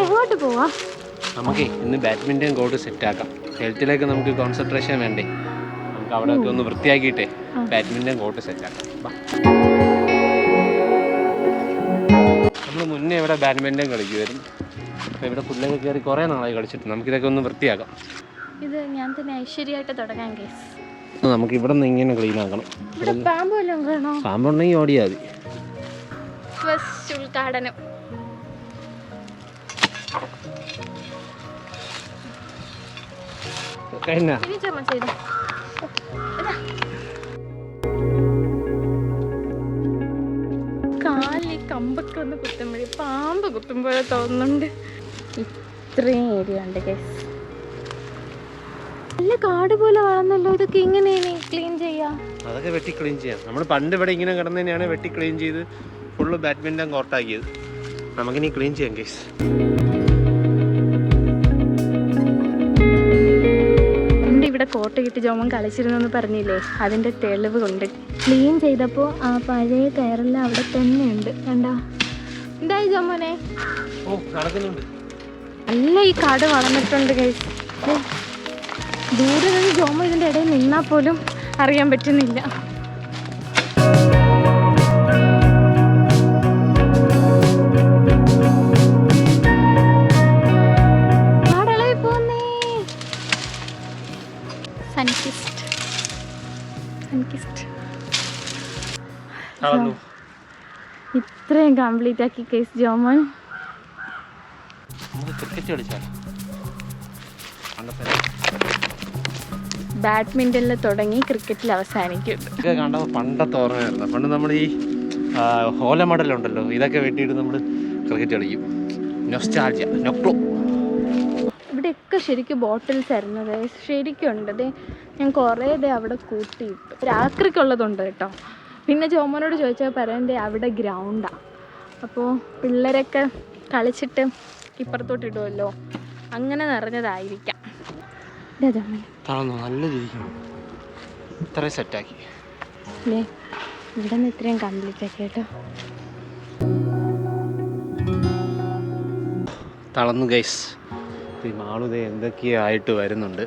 എങ്ങോട്ട് പോവാ? നമുക്ക് ഇന്ന് ബാഡ്മിൻ്റൺ കോർട്ട് സെറ്റാക്കാം. ഹെൽത്തിലേക്ക് നമുക്ക് കോൺസെൻട്രേഷൻ വേണ്ടേ? നമുക്ക് അവിടെയൊക്കെ ഒന്ന് വൃത്തിയാക്കിയിട്ടേ ബാഡ്മിൻ്റൺ കോർട്ട് സെറ്റാക്കാം. നമ്മൾ മുന്നേ ഇവിടെ ബാഡ്മിൻ്റൺ കളിക്കുമായിരുന്നു. അപ്പോൾ ഇവിടെ പുല്ലൊക്കെ കയറി കുറേ നാളായി കളിച്ചിട്ട് നമുക്കിതൊക്കെ ഒന്ന് വൃത്തിയാക്കാം. ഇത് ഞാൻ തന്നെ ഐശ്വര്യമായിട്ട് തുടങ്ങാൻ കേസ്. നമുക്ക് ഇവിടെ നിന്ന് ഇങ്ങനെ ക്ലീൻ ആക്കണം. പാമ്പുണ്ടെങ്കിൽ ഓടിയാൽ മതി. ഉദ്ഘാടനം കാലി കമ്പൊക്കെ ഒന്ന് കുത്തുമ്പോഴേ പാമ്പ് കുത്തുമ്പോഴേ തോന്നുന്നുണ്ട്. ഇത്രയും ഏരിയ ഉണ്ട് കേസ്. നല്ല കാട് പോലെ വളർന്നല്ലോ. ഇതൊക്കെ ഇങ്ങനെയാണ് ക്ലീൻ ചെയ്യാം. അതൊക്കെ വെട്ടി ക്ലീൻ ചെയ്യാം. നമ്മൾ പണ്ട് ഇവിടെ ഇങ്ങനെ കിടന്നു തന്നെയാണ് വെട്ടി ക്ലീൻ ചെയ്ത് ഫുള്ള് ബാഡ്മിൻ്റൺ കോർട്ടാക്കിയത്. നമുക്കിനി ക്ലീൻ ചെയ്യാം കേസ്. ഇവിടെ കോട്ട കിട്ടി ജോമൻ കളിച്ചിരുന്നെന്ന് പറഞ്ഞില്ലേ, അതിൻ്റെ തെളിവ് കൊണ്ട് ക്ലീൻ ചെയ്തപ്പോൾ ആ പഴയ കയറെല്ലാം അവിടെ തന്നെയുണ്ട്. കണ്ടോ? എന്തായി ജോമോനെ? നടക്കുന്നുണ്ട്. നല്ല ഈ കാട് വളർന്നിട്ടുണ്ട് ഗൈസ്. ദൂരെ നിന്ന് ജോമോ ഇതിൻ്റെ ഇടയിൽ നിന്നാൽ പോലും അറിയാൻ പറ്റുന്നില്ല. ഇത്രയും കംപ്ലീറ്റ് ആക്കി കേസ് ജോമോൻ. ബാഡ്മിൻ്റണിൽ തുടങ്ങി ക്രിക്കറ്റിൽ അവസാനിക്കും. കണ്ടപ്പോൾ പണ്ടത്തെ ഓർമ്മയായിരുന്നു. പണ്ട് നമ്മൾ ഈ ഹോല മടലുണ്ടല്ലോ, ഇതൊക്കെ വെട്ടിയിട്ട് നമ്മൾ ക്രിക്കറ്റ് കളിക്കും. നൊസ്റ്റാൾജിയ. ഇവിടെയൊക്കെ ശരിക്കും ബോട്ടിൽസ് ആയിരുന്നത് ശരിക്കും ഉണ്ട്. ഞാൻ കുറേ അവിടെ കൂട്ടിയിട്ടു. രാത്രിക്കുള്ളതുണ്ട് കേട്ടോ. പിന്നെ ജോമോനോട് ചോദിച്ചാൽ പറയുന്നത് അവിടെ ഗ്രൗണ്ടാണ്. അപ്പോൾ പിള്ളേരൊക്കെ കളിച്ചിട്ട് ഇപ്പുറത്തോട്ട് ഇടുമല്ലോ, അങ്ങനെ നിറഞ്ഞതായിരിക്കാം. നല്ല ഇത്രയും സെറ്റാക്കി അല്ലേ? ഇവിടെ നിന്ന് ഇത്രയും കംപ്ലീറ്റ് ആക്കി കേട്ടോ. തളർന്നു ഗൈസ്. ഈ മാളുദേ എന്തൊക്കെയായിട്ട് വരുന്നുണ്ട്.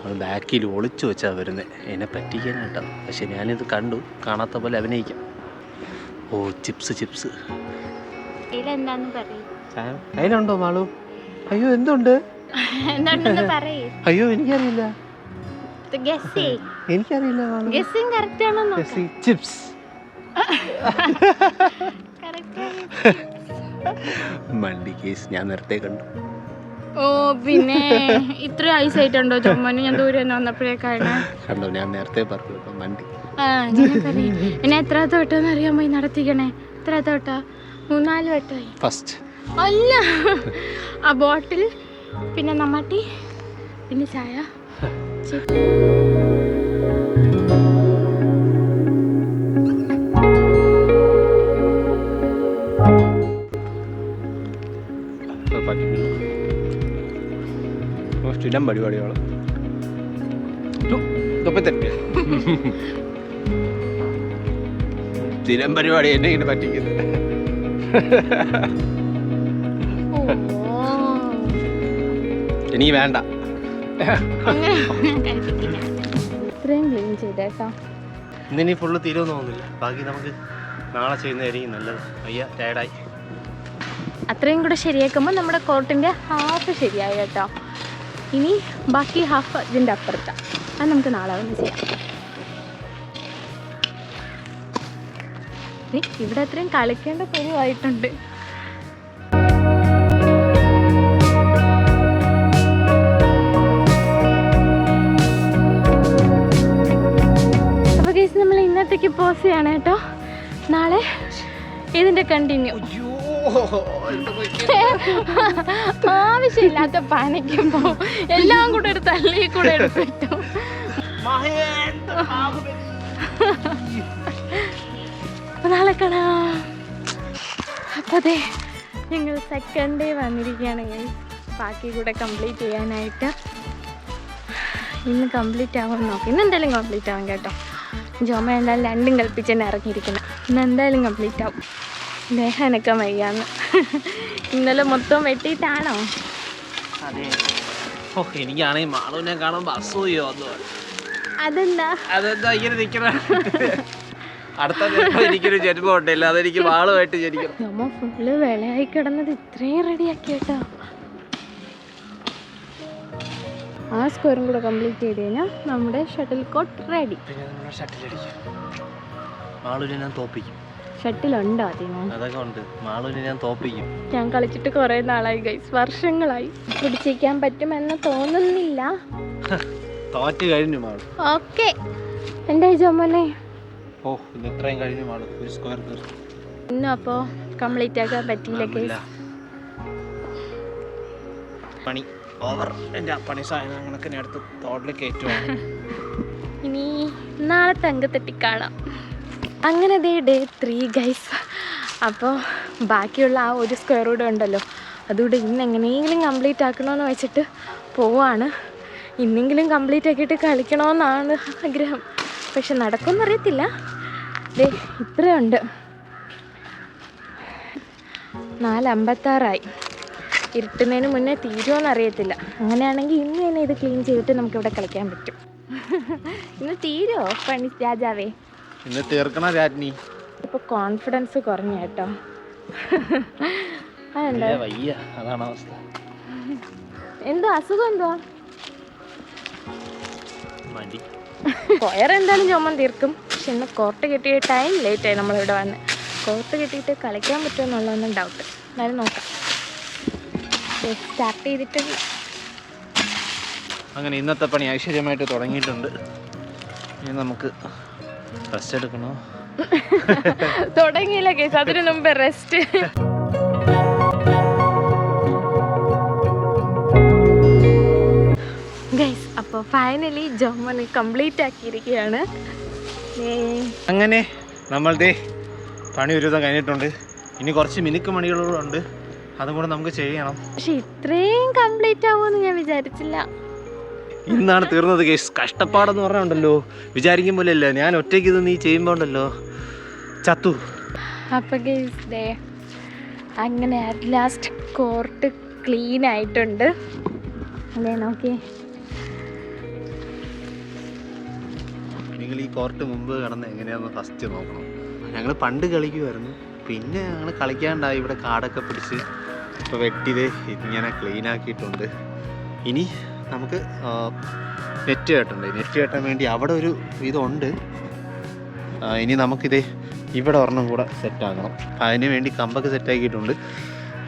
അത് ബാക്കിൽ ഒളിച്ചു വെച്ചാൽ വരുന്നത്, എന്നെ പറ്റിക്കാനായിട്ടോ. പക്ഷെ ഞാനിത് കണ്ടു, കാണാത്ത പോലെ അഭിനയിക്കാം. ഓ ചിപ്സ് അതിലുണ്ടോ മാളു? അയ്യോ എന്തുണ്ട്? അയ്യോ എനിക്കറിയില്ല. ചിപ്സ് മണ്ടി കേസ് ഞാൻ നേരത്തെ കണ്ടു. ഓ പിന്നെ ഇത്ര ഐസ് ആയിട്ടുണ്ടോ ജോമോന്? ഞാൻ ദൂരെ വന്നപ്പോഴേക്കാണ് കണ്ടോ. ഞാൻ നേരത്തെ പറഞ്ഞു മണ്ടി. പിന്നെ എത്ര തോട്ടം അറിയാൻ പോയി നടത്തിക്കണേ. എത്ര തോട്ടാ? 3-4 വട്ടമായി. ഫസ്റ്റ് അല്ല, ആ ബോട്ടിൽ, പിന്നെ നമ്മട്ടി, പിന്നെ ചായ. സ്ഥിരം പരിപാടികള് സ്ഥിരം പരിപാടി എന്നെ ഇങ്ങനെ പറ്റിക്കുന്നത്. എനിക്ക് വേണ്ട. ഇത്രയും ക്ലീൻ ചെയ്തേട്ടോ. ഇന്നിനി ഫുള്ള് തീരുമെന്ന് തോന്നുന്നില്ല. ബാക്കി നമുക്ക് നാളെ ചെയ്യുന്നതായിരിക്കും നല്ലത്. അയ്യ ടയർഡായി. അത്രയും കൂടെ ശരിയാക്കുമ്പോൾ നമ്മുടെ കോട്ടിൻ്റെ ഹാഫ് ശരിയായി കേട്ടോ. ഇനി ബാക്കി ഹാഫ് ഇതിൻ്റെ അപ്പുറത്താണ്. അത് നമുക്ക് നാളെ വന്ന് ചെയ്യാം. ഇവിടെ അത്രയും കളിക്കേണ്ട പരിവായിട്ടുണ്ട്. അപ്പോൾ കേസ് നമ്മൾ ഇന്നത്തേക്ക് പോസ് ചെയ്യാണ് കേട്ടോ. നാളെ ഇതിൻ്റെ കണ്ടിന്യൂ. ആവശ്യമില്ലാത്ത പനിക്കുമ്പോ എല്ലാം കൂടെ ഒരു തള്ളി കൂടെ എടുത്തിട്ടു. നാളെ കാണാം. അപ്പൊ അതെ ഞങ്ങൾ സെക്കൻഡ് ഡേ വന്നിരിക്കുകയാണെങ്കിൽ ബാക്കി കൂടെ കംപ്ലീറ്റ് ചെയ്യാനായിട്ട്. ഇന്ന് കംപ്ലീറ്റ് ആവാൻ നോക്കാം. ഇന്ന് എന്തായാലും കംപ്ലീറ്റ് ആവാം കേട്ടോ. ജോമ എന്തായാലും രണ്ടും കൽപ്പിച്ച് തന്നെ ഇറങ്ങിയിരിക്കണം. ഇന്ന് എന്തായാലും കംപ്ലീറ്റ് ആവും. ദേഹനൊക്കെ വയ്യാന്ന്. ഇന്നലെ മൊത്തം വെട്ടിയിട്ടാണോ? അതെ. ഓ എനിക്കാണെങ്കിൽ മാളുവിനെ കാണുമ്പോൾ അസൂയോ അതെന്താ ഇങ്ങനെ നിൽക്കണ. അടുത്ത എനിക്കൊരു ജന്മം ഉണ്ടല്ലോ, അതെനിക്ക് മാളുമായിട്ട് ജനിക്കണം. നമ്മ ഫുള്ള് വിളയായി കിടന്നത് ഇത്രയും റെഡിയാക്കി കേട്ടോ. ആ സ്ക്വയറും കൂടെ കംപ്ലീറ്റ് ചെയ്ത് കഴിഞ്ഞാൽ നമ്മുടെ ഷട്ടിൽ കോട്ട് റെഡി. പിന്നെ നമ്മൾ ഷട്ടിലടിക്കും. മാളുവിനെ ഞാൻ തോപ്പിക്കും. ഷട്ടിലുണ്ടോ അതിന്? അതൊക്കെ ഉണ്ട്. മാളുവിനെ ഞാൻ തോപ്പിക്കും. ഞാൻ കളിച്ചിട്ട് കുറേ നാളായി ഗൈസ്, വർഷങ്ങളായി. പിടിച്ചിരിക്കാൻ പറ്റുമെന്ന് തോന്നുന്നില്ല. തോറ്റ് കഴിഞ്ഞു മാളു. ഓക്കെ എൻ്റെ ജോമോനെ. ഓ ഇന്ന് ഇത്രയും കഴിഞ്ഞു മാളു. ഒരു സ്ക്വയർ ഇന്നും അപ്പോൾ കംപ്ലീറ്റ് ആക്കാൻ പറ്റിയില്ല ഗൈസ്. പണി ഓവർ. എൻ്റെ പണി സാധനങ്ങളൊക്കെ അടുത്ത് തോട്ടിൽ കയറ്റുവാണ്. ഇനി നാളെ തങ്കത്തെട്ടി കാണാം. അങ്ങനെ ഡേ 3 ഗൈസ്. അപ്പോൾ ബാക്കിയുള്ള ആ ഒരു സ്ക്വയർ കൂടെ ഉണ്ടല്ലോ, അതുകൂടെ ഇന്ന് എങ്ങനെയെങ്കിലും കംപ്ലീറ്റ് ആക്കണമെന്ന് വെച്ചിട്ട് പോവാണ്. ഇന്നെങ്കിലും കംപ്ലീറ്റ് ആക്കിയിട്ട് കളിക്കണമെന്നാണ് ആഗ്രഹം. പക്ഷെ നടക്കുമെന്ന് അറിയത്തില്ല. ഇത്രയുണ്ട്. 4:56 ഇരുട്ടുന്നതിന് മുന്നേ തീരുമോയെന്ന് അറിയത്തില്ല. അങ്ങനെയാണെങ്കിൽ ഇന്ന് തന്നെ ഇത് ക്ലീൻ ചെയ്തിട്ട് നമുക്കിവിടെ കളിക്കാൻ പറ്റും. ഇന്ന് തീരുമോ പണി രാജാവേ? ഇന്ന് തീർക്കണ രാജ്ഞി. ഇപ്പോൾ കോൺഫിഡൻസ് കുറഞ്ഞു കേട്ടോ. അതെന്താ? വയ്യ, അതാണ് അവസ്ഥ. എന്തോ അസുഖം എന്തുവാ? മടി. സ്ക്വയർ എന്തായാലും ചുമൻ തീർക്കും. പക്ഷെ ഇന്ന് കോർട്ട് കെട്ടിയ ടൈം ലേറ്റായി നമ്മളിവിടെ വന്ന്. കോർട്ട് കെട്ടിയിട്ട് കളിക്കാൻ പറ്റുമോ എന്നുള്ളതൊന്നും ഡൗട്ട്. എന്നാലും നോക്കാം. സ്റ്റാർട്ട് ചെയ്തിട്ടുണ്ട്. അങ്ങനെ ഇന്നത്തെ പണി ഐശ്വര്യമായിട്ട് തുടങ്ങിയിട്ടുണ്ട്. ഇനി നമുക്ക് റെസ്റ്റ് എടുക്കണോ? തുടങ്ങിയില്ല കേസ്, അതിന് മുമ്പ് റെസ്റ്റ്. ഗൈസ് അപ്പോൾ ഫൈനലി ജോമോനെ കംപ്ലീറ്റ് ആക്കിയിരിക്കുകയാണ്. അങ്ങനെ നമ്മളുടെ പണി ഒരു വിധം കഴിഞ്ഞിട്ടുണ്ട്. ഇനി കുറച്ച് മിനുക്ക് മണികളുണ്ട്, അതും കൂടെ നമുക്ക് ചെയ്യണം. പക്ഷെ ഇത്രയും കംപ്ലീറ്റ് ആവുമെന്ന് ഞാൻ വിചാരിച്ചില്ല. ഇന്നാണ് തീർന്നത് കേസ്. കഷ്ടപ്പാടെന്ന് പറഞ്ഞുണ്ടല്ലോ, വിചാരിക്കും പോലെ അല്ല. ഞാൻ ഒറ്റയ്ക്ക് ഇത് നീ ചെയ്യുമ്പോൾ ഉണ്ടല്ലോ ചത്തു. അപ്പോൾ ഗൈസ് അങ്ങനെ അറ്റ് ലാസ്റ്റ് കോർട്ട് ക്ലീൻ ആയിട്ടുണ്ട്. അല്ലേ നോക്കി. നിങ്ങൾ ഈ കോർട്ട് മുമ്പ് കിടന്ന് എങ്ങനെയാണെന്ന് ഫസ്റ്റ് നോക്കണം. ഞങ്ങൾ പണ്ട് കളിക്കുമായിരുന്നു, പിന്നെ ഞങ്ങൾ കളിക്കാണ്ടായി. ഇവിടെ കാടൊക്കെ പിടിച്ച് ഇപ്പോൾ വെട്ടിയത് ഇങ്ങനെ ക്ലീൻ ആക്കിയിട്ടുണ്ട്. ഇനി നമുക്ക് നെറ്റ് കെട്ടണ്ടേ. നെറ്റ് കെട്ടാൻ വേണ്ടി അവിടെ ഒരു ഇതുണ്ട്. ഇനി നമുക്കിത് ഇവിടെ ഒരെണ്ണം കൂടെ സെറ്റാക്കണം. അതിന് വേണ്ടി കമ്പൊക്കെ സെറ്റാക്കിയിട്ടുണ്ട്.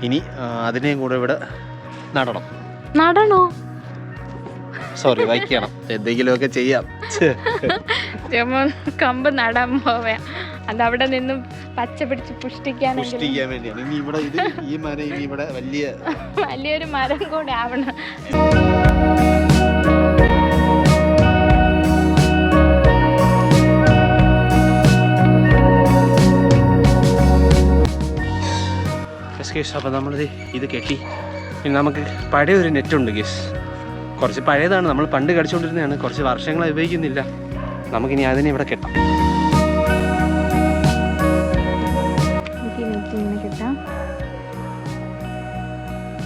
ഇനി അതിനെയും കൂടെ ഇവിടെ നടണോ? സോറി, വയ്ക്കണം. എന്തെങ്കിലുമൊക്കെ ചെയ്യാം. കമ്പ് നടാൻ പോവാ. അതവിടെ നിന്നും പച്ച പിടിച്ച് പുഷ്ടിക്കാൻ വേണ്ടിയാണ്. ഇനി ഇവിടെ ഈ മരം ഇനി ഇവിടെ വലിയൊരു മരം കൂടെ ആവണം. അപ്പോൾ നമ്മളിത് ഇത് കെട്ടി. പിന്നെ നമുക്ക് പഴയ ഒരു നെറ്റുണ്ട് കേസ്. കുറച്ച് പഴയതാണ്, നമ്മൾ പണ്ട് കളിച്ചുകൊണ്ടിരുന്നതാണ്. കുറച്ച് വർഷങ്ങൾ ഉപയോഗിക്കുന്നില്ല. നമുക്കിനി അതിനെ ഇവിടെ കെട്ടാം.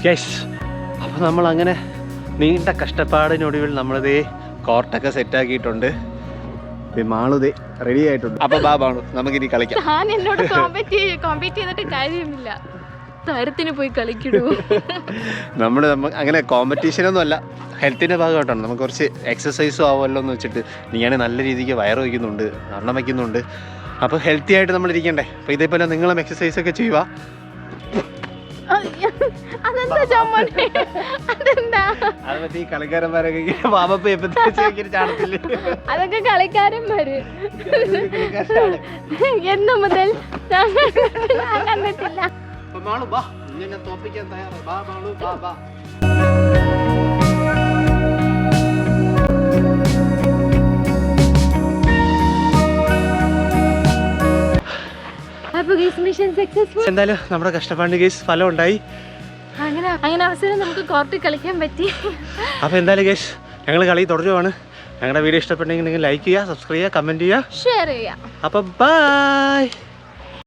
യെസ്. അപ്പോൾ നമ്മളങ്ങനെ നീണ്ട കഷ്ടപ്പാടിനൊടുവിൽ നമ്മളിതേ കോർട്ടൊക്കെ സെറ്റാക്കിയിട്ടുണ്ട്. മാളുതേ റെഡി ആയിട്ടുണ്ട്. അപ്പോൾ ബാബാണു നമുക്കിനി കളിക്കാം. ഞാൻ എന്നോട് കോമ്പീറ്റ് ചെയ്തിട്ട് കാര്യമില്ല. തരത്തിന് പോയി കളിക്കിടൂ. നമ്മൾ അങ്ങനെ കോമ്പറ്റീഷനൊന്നും അല്ല, ഹെൽത്തിൻ്റെ ഭാഗമായിട്ടാണ്. നമുക്ക് കുറച്ച് എക്സസൈസും ആവുമല്ലോ എന്ന് വെച്ചിട്ട്. നീയാണെങ്കിൽ നല്ല രീതിക്ക് വയറ് വയ്ക്കുന്നുണ്ട്, വണ്ണം വയ്ക്കുന്നുണ്ട്. അപ്പോൾ ഹെൽത്തി ആയിട്ട് നമ്മൾ ഇരിക്കണ്ടേ. അപ്പോൾ ഇതേപോലെ നിങ്ങളും എക്സസൈസൊക്കെ ചെയ്യുക. അതൊക്കെ ഈ കളിക്കാരന്മാരൊക്കെ ചാടത്തില്ലേ? അതൊക്കെ കളിക്കാരന്മാര് എന്ന് മുതൽ കണ്ടിട്ടില്ല. മാളു ബാ, ഇങ്ങനെ തോപ്പിക്കാൻ തയ്യാറാ. ബാ മാളു, ബാ ബാ. എന്തായാലും നമ്മുടെ കഷ്ടപ്പാടിന് കേസ് ഫലം ഉണ്ടായി. അങ്ങനെ അവസരം നമുക്ക് കോർട്ടിൽ കളിക്കാൻ പറ്റി. അപ്പോൾ എന്തായാലും കേസ് ഞങ്ങൾ കളി തുടരുവാണ്. ഞങ്ങളുടെ വീഡിയോ ഇഷ്ടപ്പെട്ടെങ്കിൽ നിങ്ങൾ ലൈക്ക് ചെയ്യുക, സബ്സ്ക്രൈബ് ചെയ്യുക, കമൻറ്റ് ചെയ്യുക, ഷെയർ ചെയ്യുക. അപ്പോൾ ബൈ.